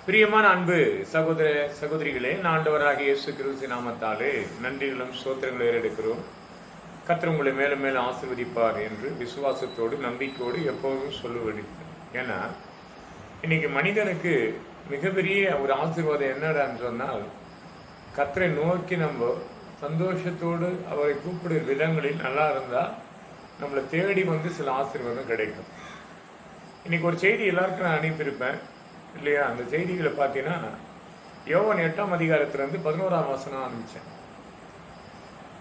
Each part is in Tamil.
பிரியமான அன்பு சகோதர சகோதரிகளே, ஆண்டவராகிய இயேசு கிறிஸ்து நாமத்தாலே நன்றிகளும் ஸ்தோத்திரங்களை ஏறெடுக்கிறோம். கர்த்தர் உங்களை மேலும் மேலும் ஆசீர்வதிப்பார் என்று விசுவாசத்தோடு நம்பிக்கையோடு எப்போதும் சொல்லுவேன். ஏன்னா இன்னைக்கு மனிதனுக்கு மிகப்பெரிய ஒரு ஆசீர்வாதம் என்னடான்னு சொன்னால், கர்த்தரை நோக்கி நம்ம சந்தோஷத்தோடு அவரை கூப்பிடுற விதங்களில் நல்லா இருந்தால் நம்மளை தேடி வந்து சில ஆசீர்வாதம் கிடைக்கும். இன்னைக்கு ஒரு செய்தி எல்லாருக்கும் நான் அனுப்பியிருப்பேன் இல்லையா? அந்த செய்திகளை பார்த்தீங்கன்னா யோவான் 8ஆம் அதிகாரத்திலிருந்து 11ஆம் வசனம் ஆரம்பித்தேன்.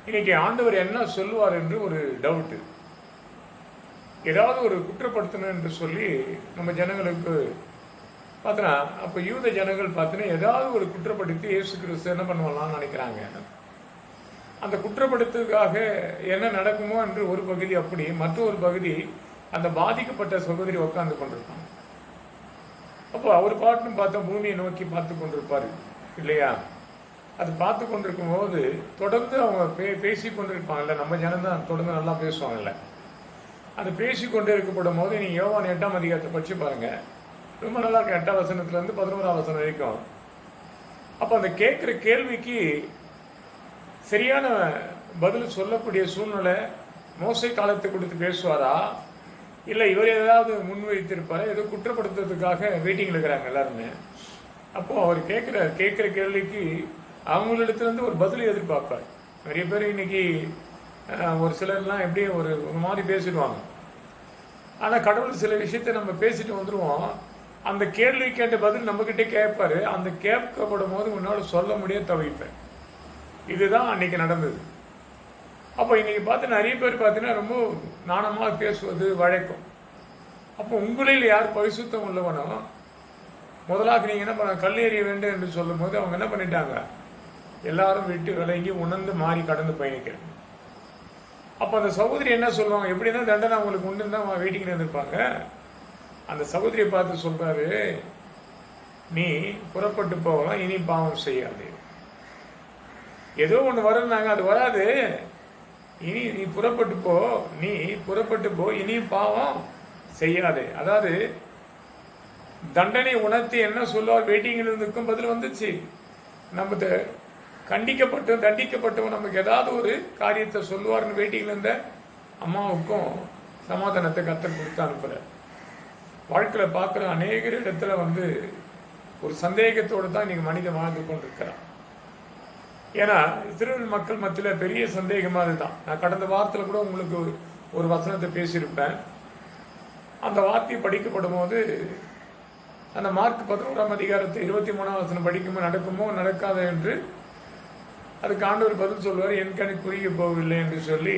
இன்னைக்கு ஆண்டவர் என்ன சொல்லுவார் என்று ஒரு டவுட்டு. ஏதாவது ஒரு குற்றப்படுத்தணும் என்று சொல்லி நம்ம ஜனங்களுக்கு பார்த்தோன்னா, அப்போ யூத ஜனங்கள் பார்த்தீங்கன்னா ஏதாவது ஒரு குற்றப்படுத்தி இயேசு கிறிஸ்து என்ன பண்ணுவாங்களான்னு நினைக்கிறாங்க. அந்த குற்றப்படுத்துக்காக என்ன நடக்குமோ என்று ஒரு பகுதி, அப்படி மற்றொரு பகுதி அந்த பாதிக்கப்பட்ட சகோதரி உட்கார்ந்து கொண்டிருப்பாங்க. அப்போ அவர் பாட்டுன்னு பார்த்தா பூமியை நோக்கி பார்த்து கொண்டிருப்பார் இல்லையா? அது பார்த்து கொண்டிருக்கும் போது தொடர்ந்து அவங்க பேசி கொண்டிருப்பாங்கல்ல. நம்ம ஜனந்தான் தொடர்ந்து நல்லா பேசுவாங்கல்ல. அது பேசி கொண்டே இருக்கப்படும் போது நீங்கள் யோவான் 8ஆம் அதிகாரத்தை பற்றி பாருங்க. ரொம்ப நல்லா இருக்கும். 8ஆம் வசனத்துலேருந்து 11ஆம் வசனம் வரைக்கும். அப்போ அந்த கேட்குற கேள்விக்கு சரியான பதில் சொல்லக்கூடிய சூழ்நிலை மோசே காலத்தை கொடுத்து பேசுவாரா, இல்லை இவர் ஏதாவது முன்வைத்திருப்பாரா? ஏதோ குற்றப்படுத்துறதுக்காக வெயிட்டிங்கில் இருக்கிறாங்க எல்லாருமே. அப்போது அவர் கேட்குற கேள்விக்கு அவங்களிடத்துலேருந்து ஒரு பதில் எதிர்பார்ப்பார். நிறைய பேர் இன்னைக்கு ஒரு சிலர்லாம் எப்படியும் ஒரு மாதிரி பேசிடுவாங்க. ஆனால் கடவுள் சில விஷயத்தை நம்ம பேசிட்டு வந்துடுவோம். அந்த கேள்வி கேட்ட பதில் நம்மக்கிட்டே கேட்பார். அந்த கேட்கப்படும் போது உன்னால் சொல்ல முடியாது, தவிப்பேன். இதுதான் அன்னைக்கு நடந்தது. அப்போ இன்றைக்கி பார்த்து நிறைய பேர் பார்த்தீங்கன்னா ரொம்ப நாணமாக பேசுவது வழக்கம். அப்போ உங்களில் யார் பரிசுத்தம் உள்ளவனோ முதலாக நீங்கள் என்ன பண்ண கல் எறிய வேண்டும் என்று சொல்லும் போது அவங்க என்ன பண்ணிட்டாங்க, எல்லாரும் விட்டு விலகி உணர்ந்து மாறி கடந்து பயணிக்கிறாங்க. அப்போ அந்த சகோதரி என்ன சொல்லுவாங்க, எப்படி தான் தண்டனை அவங்களுக்கு உண்டு தான் வெயிட்டிங்கில் இருந்திருப்பாங்க. அந்த சகோதரியை பார்த்து சொல்கிறாரு, நீ புறப்பட்டு போகலாம், இனி பாவம் செய்யாது. ஏதோ ஒன்று வரும்னாங்க, அது வராது. இனி நீ புறப்பட்டு போ, இனியும் பாவம் செய்யாதே. அதாவது தண்டனை உணர்த்தி என்ன சொல்லுவார், வெயிட்டிங்கில் இருந்துக்கும் பதில் வந்துச்சு. நம்ம தண்டிக்கப்பட்டவன் நமக்கு ஏதாவது ஒரு காரியத்தை சொல்லுவார்னு வெயிட்டிங்கில் இருந்த அம்மாவுக்கும் சமாதானத்தை கர்த்தர் கொடுத்து அனுப்புகிறார். வாழ்க்கையில் பார்க்குற அநேக இடத்துல ஒரு சந்தேகத்தோடு தான் இன்னைக்கு மனிதன் வாழ்ந்து கொண்டிருக்கிறான். ஏன்னா இஸ்ரவேல் மக்கள் மத்தியில் பெரிய சந்தேகமாக அதுதான். நான் கடந்த வாரத்தில் கூட உங்களுக்கு ஒரு வசனத்தை பேசியிருப்பேன். அந்த வார்த்தையை படிக்கப்படும் போது அந்த மார்க் 11ஆம் அதிகாரத்தை 23ஆம் வசனம் படிக்கும்போது நடக்குமோ நடக்காத என்று அதுக்கு ஆண்டவர் பதில் சொல்வார், என் கண் குறுகி போகவில்லை என்று சொல்லி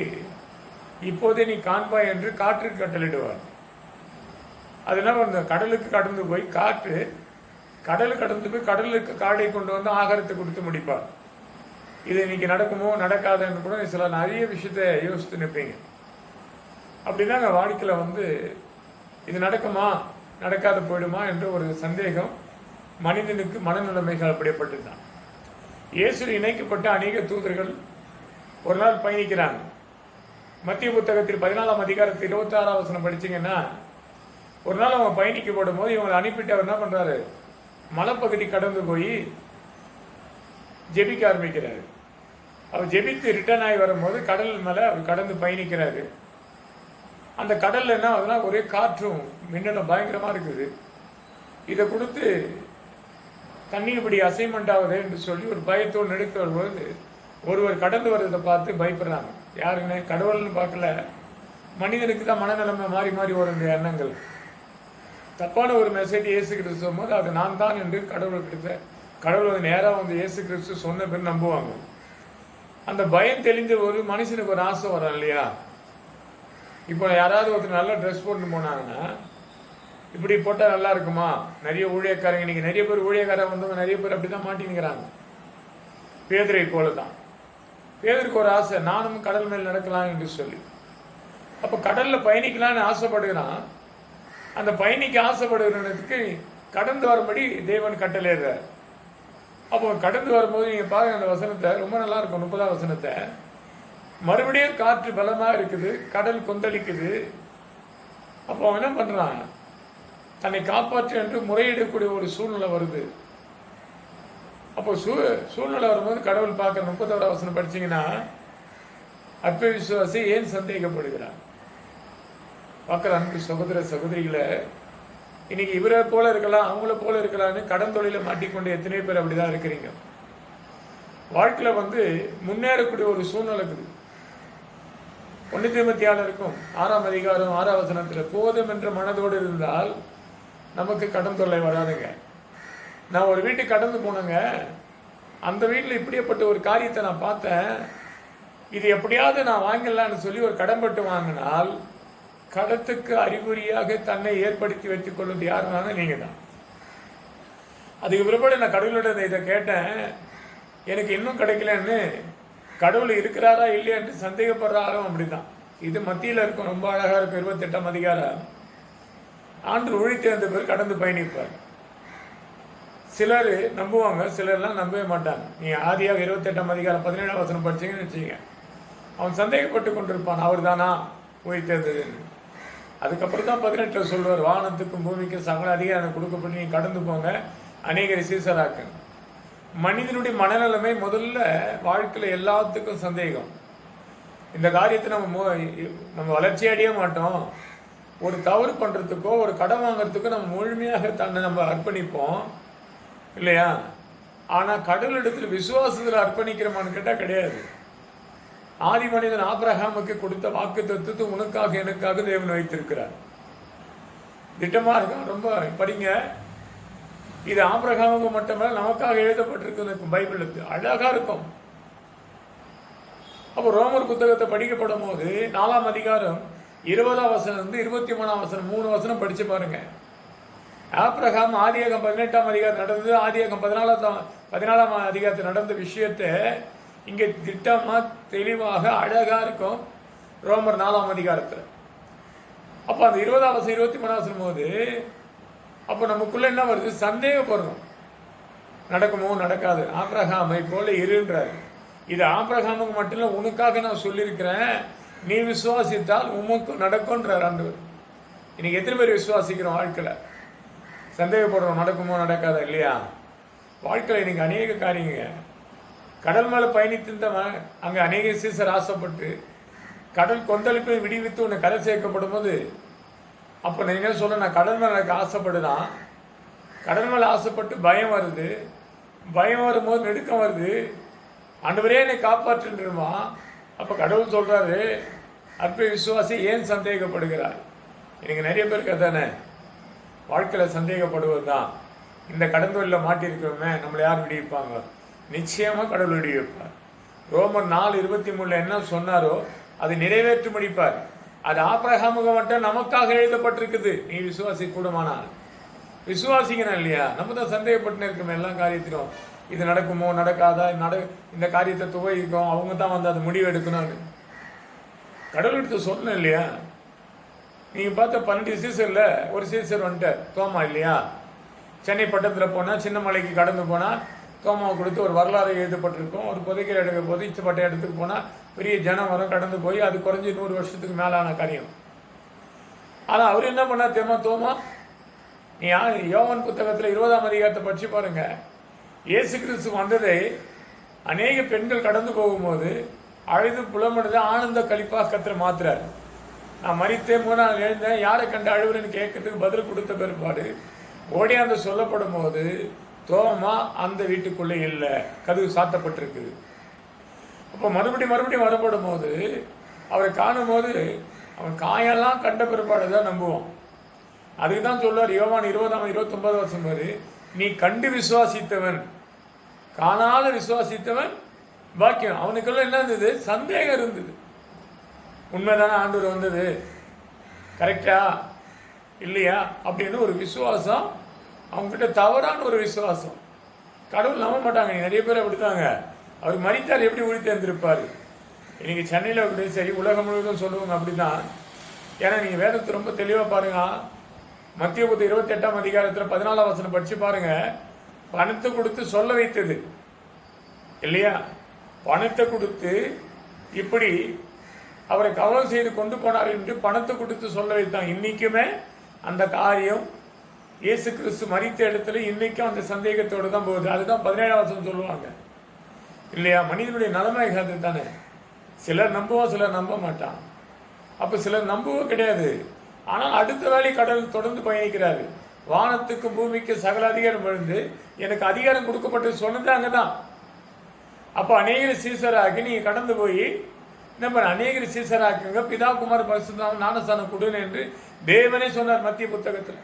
இப்போதே நீ காண்பாய் என்று காற்றுக்கு கட்டளிடுவார். அதனால அந்த கடலுக்கு கடந்து போய் கடலுக்கு காடை கொண்டு வந்து ஆகாரத்தை கொடுத்து முடிப்பார். இது இன்னைக்கு நடக்குமோ நடக்காதுன்னு கூட சில நிறைய விஷயத்த யோசித்து நிற்பீங்க. அப்படிதாங்க வாழ்க்கையில் இது நடக்குமா நடக்காத போயிடுமா என்ற ஒரு சந்தேகம் மனிதனுக்கு மனநிலைமைகள் அப்படிப்பட்டுதான். இயேசு இணைக்கப்பட்ட அநேக தூதர்கள் ஒரு நாள் பயணிக்கிறாங்க. மத்திய புத்தகத்தில் 14ஆம் அதிகாரத்தில் 26ஆம் வசனம் படிச்சிங்கன்னா, ஒரு நாள் அவங்க பயணிக்கப்படும் போது இவங்களை அனுப்பிட்டு அவர் என்ன பண்ணுறாரு, மலைப்பகுதி கடந்து போய் ஜெபிக்க ஆரம்பிக்கிறாரு. அவர் ஜெபித்து ரிட்டர்ன் ஆகி வரும்போது கடல் மேலே அவர் கடந்து பயணிக்கிறாரு. அந்த கடலில் என்ன ஆகுதுன்னா, ஒரே காற்றும் மின்னலும் பயங்கரமாக இருக்குது. இதை கொடுத்து தண்ணி இப்படி அசைன்மெண்ட் ஆகுது என்று சொல்லி ஒரு பயத்தோடு நடுக்க வரும்போது ஒருவர் கடந்து வர்றதை பார்த்து பயப்படுறாங்க. யாருன்னு கடவுள்னு பார்க்கல, மனிதனுக்கு தான் மனநிலைமை மாறி மாறி வரும் எண்ணங்கள். தப்பான ஒரு மெசேஜ் இயேசு கிறிஸ்து சொல்லும்போது அது நான் தான் என்று கடவுள் நேராக இயேசு கிறிஸ்து சொன்ன பேர் நம்புவாங்க. அந்த பயம் தெளிந்த ஒரு மனுஷனுக்கு ஒரு ஆசை வரும் இல்லையா? இப்போ யாராவது ஒருத்தர் நல்ல ட்ரெஸ் போட்டு போனாங்கன்னா, இப்படி போட்டால் நல்லா இருக்குமா? நிறைய ஊழியக்காரங்க இன்னைக்கு நிறைய பேர் ஊழியக்காரங்க வந்தவங்க நிறைய பேர் அப்படி தான் மாட்டினுக்கிறாங்க. பேதுரை போல தான். பேதருக்கு ஒரு ஆசை, நானும் கடல் மேல் நடக்கலாம் என்று சொல்லி. அப்போ கடலில் பயணிக்கலான்னு ஆசைப்படுகிறான். அந்த பயணிக்க ஆசைப்படுகிறதுக்கு கடந்து வரும்படி தேவன் கட்டளையிடுறார். அப்போ கடந்து வரும்போது நீங்கள் பாருங்கள் அந்த வசனத்தை, ரொம்ப நல்லா இருக்கும். 30ஆம் வசனத்தை, மறுபடியும் காற்று பலமாக இருக்குது, கடல் கொந்தளிக்குது. அப்போ அவன் என்ன பண்ணுறான், தன்னை காப்பாற்று என்று முறையிடக்கூடிய ஒரு சூழ்நிலை வருது. அப்போ சூழ்நிலை வரும்போது கடவுள் பார்க்குற 31 வசனம் படிச்சீங்கன்னா, அற்ப விசுவாசி ஏன் சந்தேகப்படுகிறார்? பார்க்குற அன்பு சகோதர சகோதரிகளை, இன்னைக்கு இவரை போல இருக்கலாம், அவங்கள போல இருக்கலாம்னு கடன் தொழில மாட்டிக்கொண்டு எத்தனை பேர் அப்படிதான் இருக்கிறீங்க. வாழ்க்கையில் முன்னேறக்கூடிய ஒரு சூழ்நிலை இருக்குது. 1 தீமோத்தேயுல இருக்கும் 6ஆம் அதிகாரம் 6ஆம் வசனத்தில், போதும் என்ற மனதோடு இருந்தால் நமக்கு கடன் தொல்லை வராதுங்க. நான் ஒரு வீட்டுக்கு கடந்து போனேங்க, அந்த வீட்டில் இப்படியேப்பட்ட ஒரு காரியத்தை நான் பார்த்தேன், இது எப்படியாவது நான் வாங்கிடலான்னு சொல்லி ஒரு கடன்பட்டு வாங்கினால் கடத்துக்கு அறிகுறியாக தன்னை ஏற்படுத்தி வைத்துக் கொள்வது யாருனாலும் நீங்க தான். அதுக்கு பிற்பாடு நான் கடவுளோட இதை கேட்டேன், எனக்கு இன்னும் கிடைக்கலன்னு, கடவுள் இருக்கிறாரா இல்லையா என்று சந்தேகப்படுறாலும் அப்படிதான். இது மத்தியில் இருக்கும், ரொம்ப அழகா இருக்கும். 28ஆம் அதிகாரம், ஆண்டு ஒழித்தேர்ந்த பேர் கடந்து பயணிப்பார். சிலர் நம்புவாங்க, சிலர்லாம் நம்பவே மாட்டாங்க. நீ ஆதியாக 28ஆம் அதிகாரம் 17ஆம் வசனம் படிச்சீங்கன்னு வச்சுங்க, அவன் சந்தேகப்பட்டு கொண்டிருப்பான், அவர் தானா உயிர்த்தெழுந்ததுன்னு. அதுக்கப்புறம் தான் 18 சொல்லுவார், வானத்துக்கும் பூமிக்கும் சகல அதிகாரம் கொடுக்கப்பட்டு நீ கடந்து போங்க, அநேகரை சீசராக்க. மனிதனுடைய மனநிலைமை முதல்ல வாழ்க்கையில் எல்லாத்துக்கும் சந்தேகம். இந்த காரியத்தை நம்ம வளர்ச்சி அடைய மாட்டோம். ஒரு தவறு பண்ணுறதுக்கோ ஒரு கடன் வாங்கிறதுக்கோ நம்ம முழுமையாக தன்னை நம்ம அர்ப்பணிப்போம் இல்லையா? ஆனால் கடவுளிடத்தில் விசுவாசத்தில் அர்ப்பணிக்கிறோமான்னு கேட்டால் கிடையாது. ஆதி மனிதன் ஆபிரகாமுக்கு கொடுத்த வாக்கு தத்துவத்தை உனக்காக எனக்காக தேவன் வைத்திருக்கிறார். திட்டமாக இருக்கான். ரொம்ப படிங்க. இது ஆபிரகாமுக்கு மட்டுமல்ல, நமக்காக எழுதப்பட்டிருக்கு பைபிளுக்கு. அழகா இருக்கும். அப்போ ரோமர் புத்தகத்தை படிக்கப்படும் போது 4ஆம் அதிகாரம் 20ஆம் வசனம் 23ஆம் வசனம் 3 வசனம் படிச்சு பாருங்க. ஆபிரகாம் ஆதியாகம் 18ஆம் அதிகாரம் நடந்தது, ஆதியாகம் 14ஆம் அதிகாரத்தில் நடந்த விஷயத்தை இங்கே திட்டமா தெளிவாக அழகா இருக்கும் ரோமர் 4ஆம் அதிகாரத்தில். அப்போ அந்த 20ஆம் வசனம் 23ஆம் வசனம் போது அப்போ நமக்குள்ள என்ன வருது? சந்தேகப்படுறோம், நடக்குமோ நடக்காது. ஆபிரகாமை போல இருன்றாரு. இது ஆபிரகாமுக்கு மட்டும் இல்லை, உனக்காக நான் சொல்லியிருக்கிறேன், நீ விசுவாசித்தால் உமக்கு நடக்கும்ன்றார் ஆண்டவர். இன்னைக்கு எத்தனை பேர் விசுவாசிக்கிறோம்? வாழ்க்கையில் சந்தேகப்படுறோம், நடக்குமோ நடக்காதா இல்லையா? வாழ்க்கையில் இன்னைக்கு அநேக காரியங்க. கடல் மேலே பயணித்திருந்தவன் அங்கே அநேக சீசர் ஆசைப்பட்டு கடல் கொந்தளிப்பை விடுவித்து உன்னை கரை சேர்க்கப்படும் போது, அப்போ நான் என்ன சொல்ல, நான் கடல் மேலே எனக்கு ஆசைப்படுதான். கடல் மேலே ஆசைப்பட்டு பயம் வருது, பயம் வரும்போது நெடுக்கம் வருது, ஆண்டவரே என்னை காப்பாற்றுமா. அப்போ கடவுள் சொல்கிறாரு, அற்ப விசுவாசி ஏன் சந்தேகப்படுகிறார்? எனக்கு நிறைய பேருக்கு அதானே வாழ்க்கையில் சந்தேகப்படுவது தான். இந்த கடந்தொழில் மாட்டியிருக்கிறோமே, நம்மளை யார் விடுவிப்பாங்க? நிச்சயமாக கடவுள் விடுவிப்பார். ரோமர் 4:23 என்ன சொன்னாரோ அதை நிறைவேற்றி முடிப்பார். அது ஆபிரகாமுக்கு மட்டும் நமக்காக எழுதப்பட்டிருக்குது. நீ விசுவாசி கூடமானால் விசுவாசிக்கணும் இல்லையா? நம்ம தான் சந்தேகப்பட்டு இருக்கோம் எல்லா காரியத்திலும். இது நடக்குமோ நடக்காதா, இந்த காரியத்தை துவைக்கும், அவங்க தான் வந்து அது முடிவு எடுக்கணும்னு கடவுள் எடுத்து சொல்லணும் இல்லையா? நீங்கள் பார்த்த 12 சீசரில் ஒரு சீசர் வந்துட்டார், தோமா இல்லையா? சென்னை பட்டத்தில் போனால், சின்ன மலைக்கு கடந்து போனால் தோமாவை கொடுத்து ஒரு வரலாறு எழுதப்பட்டிருக்கும். ஒரு புதைக்கிற எடுக்க போது இச்சப்பட்ட இடத்துக்கு போனால் பெரிய ஜனம் வரும், கடந்து போய் அது குறைஞ்சி 100 வருஷத்துக்கு மேலான காரியம். ஆனால் அவர் என்ன பண்ணார் தெரியுமா? தோமா, நீ யோவான் புத்தகத்தில் 20ஆம் அதிகாரத்தை படிச்சு பாருங்க. இயேசு கிறிஸ்து வந்ததை அநேக பெண்கள் கடந்து போகும்போது அழுது புலம்படுது, ஆனந்த கழிப்பாக கத்திர மாத்துறாரு. நான் மரித்தேன், 3 நாள் எழுந்தேன், யாரை கண்டு அழுவுறேன்னு கேட்கறதுக்கு பதில் கொடுத்த பிற்பாடு ஓடியாந்து சொல்லப்படும் போது தோமா அந்த வீட்டுக்குள்ளே இல்லை, கதவு சாத்தப்பட்டிருக்குது. அப்போ மறுபடியும் வரப்படும் போது அவரை காணும் போது அவன் காயெல்லாம் கண்ட பிற்பாடு தான் நம்புவான். அதுக்கு தான் சொல்லுவார் யோவான் 20:29 வருஷம் பாரு, நீ கண்டு விசுவாசித்தவன், காணாத விசுவாசித்தவன் பாக்கியம். அவனுக்கெல்லாம் என்ன இருந்தது? சந்தேகம் இருந்தது. உண்மைதானே ஆண்டவர் வந்தது, கரெக்டா இல்லையா அப்படின்னு ஒரு விசுவாசம் அவங்ககிட்ட, தவறான ஒரு விசுவாசம். கடவுள் நம்ப மாட்டாங்க. நிறைய பேர் அப்படித்தாங்க. அவர் மரித்தார் எப்படி உயிர்த்தெழுந்திருப்பார்? இன்னைக்கு சென்னையில் அப்படி சரி, உலகம் முழுவதும் சொல்லுவாங்க அப்படிதான். ஏன்னா நீங்கள் வேதத்தை ரொம்ப தெளிவாக பாருங்க. மத்திய 28ஆம் அதிகாரத்தில் 14ஆம் வசனம் படிச்சு பாருங்க. பணத்தை கொடுத்து சொல்ல வைத்தது இல்லையா? பணத்தை கொடுத்து இப்படி அவரை கவலை செய்து கொண்டு போனார் என்று பணத்தை கொடுத்து சொல்ல வைத்தான். இன்னைக்குமே அந்த காரியம் இயேசு கிறிஸ்து மரித்த இடத்துல இன்னைக்கும் அந்த சந்தேகத்தோடு தான் போகுது. அதுதான் 17ஆம் வசனம் சொல்லுவாங்க இல்லையா? மனிதனுடைய நிலைமை அது தானே. சிலர் நம்புவோம், சிலர் நம்ப மாட்டான். அப்போ சிலர் நம்பவும் கிடையாது. ஆனால் அடுத்த வேலை கடல் தொடர்ந்து பயணிக்கிறாரு. வானத்துக்கு பூமிக்கு சகல அதிகாரம் விழுந்து எனக்கு அதிகாரம் கொடுக்கப்பட்டு சொன்னது அங்கே தான். அப்போ அநேகர் சீசராக்கி நீங்கள் கடந்து போய் நம்ம அநேகர் சீசராக்குங்க, பிதா குமார் பரிசுத்தம் ஞானஸ்தானம் கொடுன்னு என்று தேவனே சொன்னார் மத்திய புத்தகத்தில்.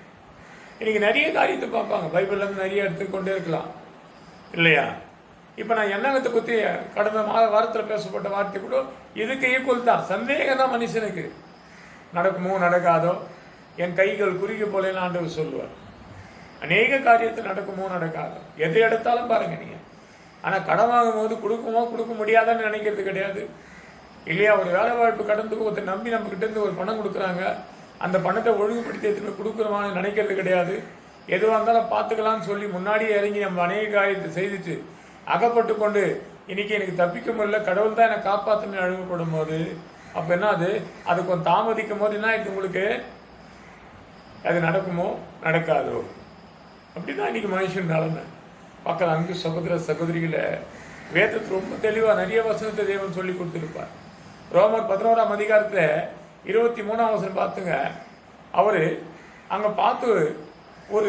இன்னைக்கு நிறைய காரியத்தை பார்ப்பாங்க, பைபிள்லேருந்து நிறைய எடுத்துக்கொண்டே இருக்கலாம் இல்லையா? இப்போ நான் எண்ணங்கத்தை பற்றி கடந்த வாரத்தில் பேசப்பட்ட வார்த்தை கூட இதுக்கு ஈக்குவல் தான். சந்தேகம் தான் மனுஷனுக்கு. நடக்குமோ நடக்காதோ, என் கைகள் குறுகி போலேன்னு ஆண்டவர் சொல்லுவார். அநேக காரியத்தில் நடக்குமோ நடக்காதோ, எதை எடுத்தாலும் பாருங்க நீங்கள். ஆனால் கடன் வாங்கும் போது கொடுக்குமோ கொடுக்க முடியாதான்னு நினைக்கிறது கிடையாது இல்லையா? ஒரு வேலை வாய்ப்பு கடந்து ஒருத்தர் நம்பி நம்ம கிட்டேருந்து ஒரு பணம் கொடுக்குறாங்க, அந்த பணத்தை ஒழுங்குபடுத்தி எடுத்துன்னு கொடுக்குறோமான்னு நினைக்கிறது கிடையாது. எதுவாக இருந்தாலும் பார்த்துக்கலாம்னு சொல்லி முன்னாடியே இறங்கி நம்ம அநேக காரியத்தை செய்துட்டு அகப்பட்டு கொண்டு இன்னைக்கு எனக்கு தப்பிக்க முடியல, கடவுள் தான் என்னை காப்பாற்றுன்னு அழுகப்படும் போது அப்போ என்ன அது கொஞ்சம் தாமதிக்கும் போது என்ன ஆயிடுது உங்களுக்கு? அது நடக்குமோ நடக்காதோ? அப்படிதான் இன்னைக்கு மனுஷன் நிலைமை. பக்கம் அங்கு சகோதர சகோதரிகளை வேதத்தை ரொம்ப தெளிவாக நிறைய வசனத்தை தேவன் சொல்லி கொடுத்துருப்பார். ரோமர் 11ஆம் அதிகாரத்தில் 23ஆம் வசனம் பார்த்துங்க. அவர் அங்கே பார்த்து ஒரு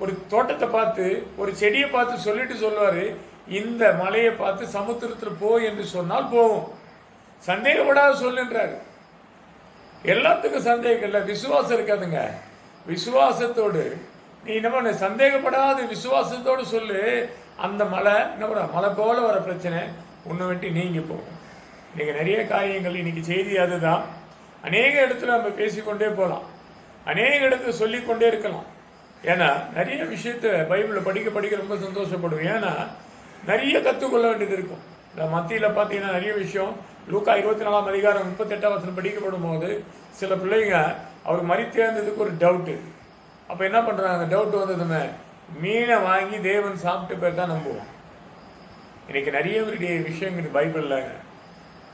ஒரு தோட்டத்தை பார்த்து ஒரு செடியை பார்த்து சொல்லிட்டு சொல்லுவார், இந்த மலையை பார்த்து சமுத்திரத்தில் போ என்று சொன்னால் போகும், சந்தேகப்படாத சொல்லுன்றாரு. எல்லாத்துக்கும் சந்தேகம் இல்லை, விசுவாசம் இருக்காதுங்க. விசுவாசத்தோடு நீ என்ன பண்ண, சந்தேகப்படாத விசுவாசத்தோடு சொல்லு, அந்த மலை என்ன பண்ண, மலை போல வர பிரச்சனை உன்னை விட்டு நீங்கி போகும். இன்னைக்கு நிறைய காரியங்கள் இன்னைக்கு செய்தி அதுதான். அநேக இடத்துல நம்ம பேசிக்கொண்டே போகலாம், அநேக இடத்துல சொல்லிக்கொண்டே இருக்கலாம். ஏன்னா நிறைய விஷயத்த பைபிளில் படிக்க ரொம்ப சந்தோஷப்படுவேன். ஏன்னா நிறைய கற்றுக்கொள்ள வேண்டியது இருக்கும். இந்த மத்தியில் பார்த்தீங்கன்னா நிறைய விஷயம். லூக்கா 24ஆம் அதிகாரம் 38ஆம் வசனம் படிக்கப்படும் போது சில பிள்ளைங்க அவர் மரித்தேர்ந்ததுக்கு ஒரு டவுட்டு. அப்போ என்ன பண்ணுறாங்க, டவுட் வந்ததுமே மீனை வாங்கி தேவன் சாப்பிட்டு பேர் தான் நம்புவோம். இன்னைக்கு நிறைய விஷயங்கள் பைபிளில்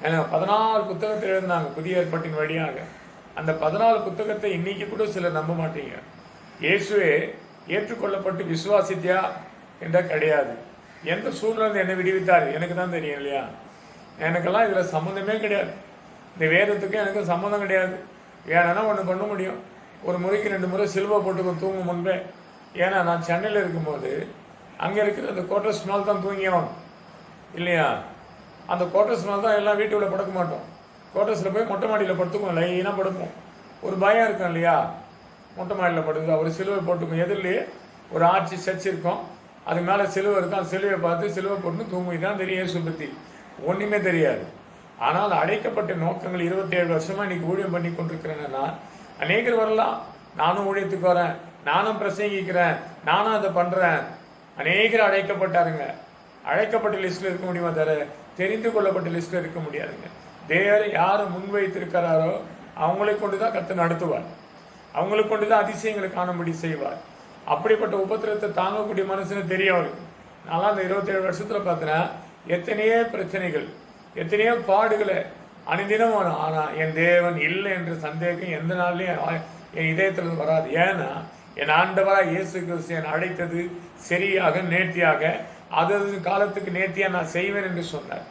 ஏன்னா 14 புத்தகத்தில் எழுதினாங்க புதிய ஏற்பாட்டின் வழியாக. அந்த 14 புத்தகத்தை இன்னைக்கு கூட சிலர் நம்ப மாட்டீங்க. இயேசுவே ஏற்றுக்கொள்ளப்பட்டு விசுவாசித்தியா என்றால் கிடையாது. எந்த சூழ்நிலை என்னை விடுவித்தார் எனக்கு தான் தெரியும் இல்லையா? எனக்கெல்லாம் இதில் சம்மந்தமே கிடையாது. இந்த வேதத்துக்கும் எனக்கு சம்மந்தம் கிடையாது. ஏன்னா ஒன்று பண்ண முடியும், ஒரு முறைக்கு 2 முறை சிலுவை போட்டு தூங்கும் முன்பே. ஏன்னா நான் சென்னையில் இருக்கும்போது அங்கே இருக்கிற அந்த குவார்டர்ஸ் மேல் தான் தூங்கியவன் இல்லையா? அந்த குவார்டர்ஸ் மேல் தான் எல்லாம் வீட்டுக்குள்ளே படுக்க மாட்டோம். குவார்டர்ஸில் போய் மொட்டை மாடியில் படுத்துக்குவோம், லைனாக படுப்போம். ஒரு பயம் இருக்கும் இல்லையா? மொட்டை மாடியில் படுக்குது, ஒரு சிலுவை போட்டுக்கும். எதிரிலேயே ஒரு ஆட்சி சர்ச் இருக்கும், அது மேலே சிலுவை இருக்கும். அந்த சிலுவை பார்த்து சிலுவை போட்டு தூங்கி தான் தெரியும். இயேசு பற்றி ஒன்றுமே தெரியாது. ஆனால் அடைக்கப்பட்ட நோக்கங்கள் 27 வருஷமாக இன்றைக்கி ஊழியம் பண்ணி கொண்டிருக்கிறேன்னா அநேகர் வரலாம், நானும் ஊழியத்துக்கு வரேன், நானும் பிரசங்கிக்கிறேன், நானும் அதை பண்ணுறேன். அநேகர் அழைக்கப்பட்டாருங்க. அழைக்கப்பட்ட லிஸ்ட்டில் இருக்க முடியுமா? தெரிந்து கொள்ளப்பட்ட லிஸ்ட்டில் இருக்க முடியாதுங்க. தேவரை யாரை முன்வைத்திருக்கிறாரோ அவங்களை கொண்டு தான் கர்த்தர் நடத்துவார், அவங்களை கொண்டு தான் அதிசயங்களை காணும்படி செய்வார். அப்படிப்பட்ட உபத்திரத்தை தாங்கக்கூடிய மனுஷனு தெரியும் அவருக்கு. நான்லாம் அந்த 27 வருஷத்தில் பார்த்தேன்னா எத்தனையோ பிரச்சனைகள், எத்தனையோ பாடுகளை அனுதினம் வரும். ஆனால் என் தேவன் இல்லை என்ற சந்தேகம் எந்த நாள்லையும் என் இதயத்தில் வராது. ஏன்னா என் ஆண்டவராக இயேசு கிறிஸ்து என் அழைத்தது சரியாக நேர்த்தியாக அதது காலத்துக்கு நேர்த்தியாக நான் செய்வேன் என்று சொன்னார்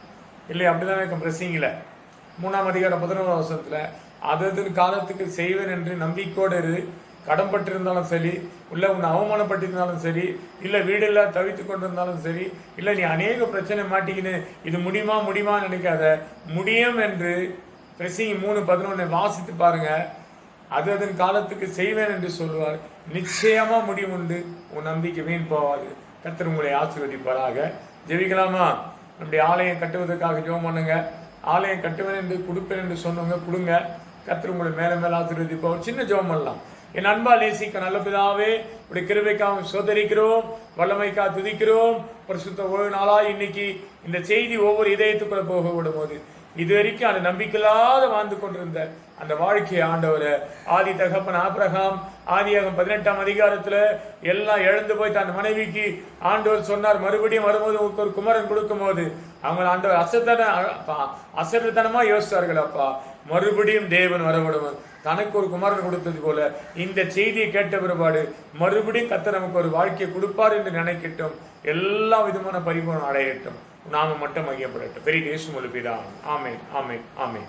இல்லையா? அப்படிதான் இருக்கும் பிரசங்கில 3ஆம் அதிகாரம் 11ஆம் வசனத்தில் அதது காலத்துக்கு செய்வேன் என்று நம்பிக்கையோடு இரு. கடன்பட்டிருந்தாலும் சரி, இல்லை உன்னை அவமானப்பட்டிருந்தாலும் சரி, இல்லை வீடெல்லாம் தவித்து கொண்டிருந்தாலும் சரி, இல்லை நீ அநேக பிரச்சனை மாட்டிக்கின்னு இது முடியுமா நினைக்காத, முடியும் என்று பிரசங்கி 3:11 வாசித்து பாருங்க. அது அதன் காலத்துக்கு செய்வேன் என்று சொல்லுவார். நிச்சயமா முடியும் உண்டு, உன் நம்பிக்கை வீண் போவாது. கர்த்தர் உங்களை ஆசீர்வதிப்பாராக. ஜெபிக்கலாமா? நம்முடைய ஆலயம் கட்டுவதற்காக ஜெபம் பண்ணுங்க. ஆலயம் கட்டுவேன் என்று கொடுப்பேன் என்று சொன்னவங்க கொடுங்க. கர்த்தர் உங்களை மேலே மேலே ஆசீர்வதிப்பார். சின்ன ஜெபம் பண்ணலாம். என் அன்பா நேசிக்க நல்ல பிதாவே, உடைய கிருபைக்காக சோதரிக்கிறோம், வல்லமைக்காக துதிக்கிறோம். பரிசுத்த ஒரு நாளாக இன்னைக்கு இந்த செய்தி ஒவ்வொரு இதயத்துக்குள்ள போக விடும் போது இதுவரைக்கும் அந்த நம்பிக்கையில்லாத வாழ்ந்து கொண்டிருந்த அந்த வாழ்க்கையை ஆண்டவரை ஆதி தகப்பன் ஆபிரகாம் ஆதியாகமம் 18ஆம் அதிகாரத்தில் எல்லாம் இழந்து போய் தன் மனைவிக்கு ஆண்டவர் சொன்னார், மறுபடியும் வரும்போது ஒரு குமரன் கொடுக்கும் போது அவங்க ஆண்டவர் அசத்தனமா யோசித்தார்கள். அப்பா மறுபடியும் தேவன் வரவிடுவார். தனக்கு ஒரு குமாரன் கொடுத்தது போல இந்த செய்தியை கேட்ட பிற்பாடு மறுபடியும் கர்த்தர் நமக்கு ஒரு வாழ்க்கையை கொடுப்பார் என்று நினைக்கட்டும். எல்லா விதமான பரிபூரணம் அடையட்டும். நாம மட்டும் மையப்படட்டும். பெரிய இயேசு மூலம் பிதாவே. ஆமென், ஆமென், ஆமென்.